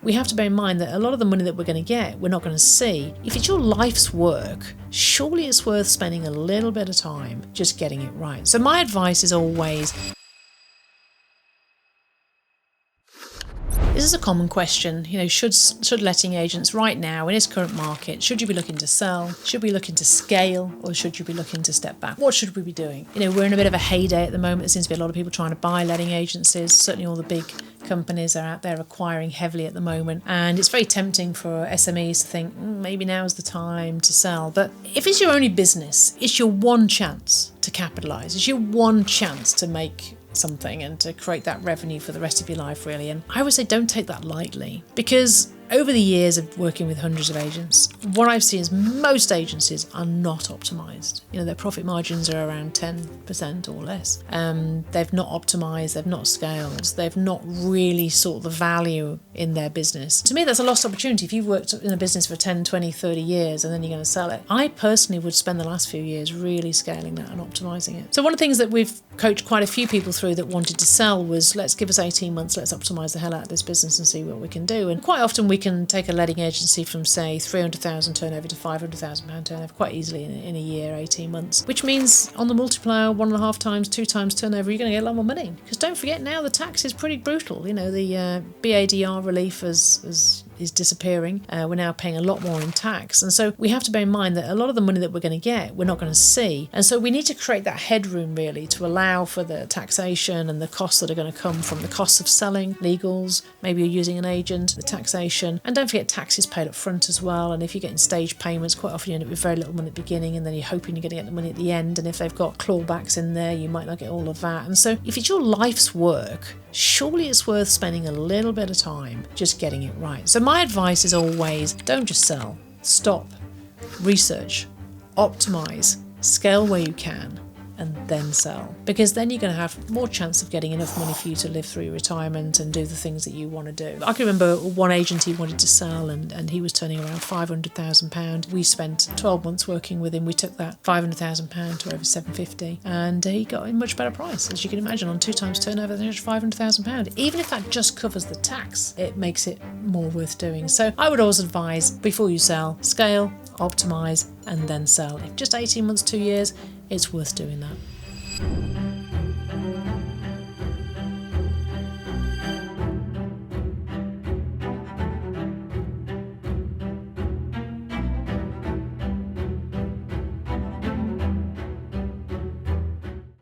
we have to bear in mind that a lot of the money that we're going to get, we're not going to see. If it's your life's work, surely it's worth spending a little bit of time just getting it right. So my advice is always, this is a common question, should letting agents right now in its current market, should you be looking to sell? Should we be looking to scale? Or should you be looking to step back? What should we be doing? We're in a bit of a heyday at the moment. There seems to be a lot of people trying to buy letting agencies. Certainly all the big companies are out there acquiring heavily at the moment. And it's very tempting for SMEs to think, maybe now's the time to sell. But if it's your only business, it's your one chance to capitalise. It's your one chance to make something and to create that revenue for the rest of your life, really. And I would say don't take that lightly, because over the years of working with hundreds of agents, what I've seen is most agencies are not optimised. Their profit margins are around 10% or less. They've not optimised, they've not scaled, they've not really sought the value in their business. To me, that's a lost opportunity. If you've worked in a business for 10, 20, 30 years and then you're going to sell it, I personally would spend the last few years really scaling that and optimising it. So one of the things that we've coached quite a few people through that wanted to sell was, let's give us 18 months, let's optimise the hell out of this business and see what we can do. And quite often we can take a letting agency from, say, 300,000 turnover to 500,000 pound turnover quite easily in a year, 18 months, which means on the multiplier, 1.5 times, 2 times turnover, you're going to get a lot more money. Because don't forget, now the tax is pretty brutal. The BADR relief is disappearing. We're now paying a lot more in tax. And so we have to bear in mind that a lot of the money that we're going to get, we're not going to see. And so we need to create that headroom, really, to allow for the taxation and the costs that are going to come from the costs of selling, legals, maybe you're using an agent, the taxation. And don't forget, tax is paid up front as well. And if you're getting stage payments, quite often you end up with very little money at the beginning, and then you're hoping you're going to get the money at the end. And if they've got clawbacks in there, you might not get all of that. And so if it's your life's work, surely it's worth spending a little bit of time just getting it right. So my advice is always, don't just sell. Stop, research, optimise, scale where you can, and then sell. Because then you're going to have more chance of getting enough money for you to live through your retirement and do the things that you want to do. I can remember one agent he wanted to sell, and he was turning around £500,000. We spent 12 months working with him. We took that £500,000 to over 750, and he got a much better price. As you can imagine, on 2 times turnover, there's £500,000. Even if that just covers the tax, it makes it more worth doing. So I would always advise, before you sell, scale, optimise, and then sell. If just 18 months, 2 years, it's worth doing that.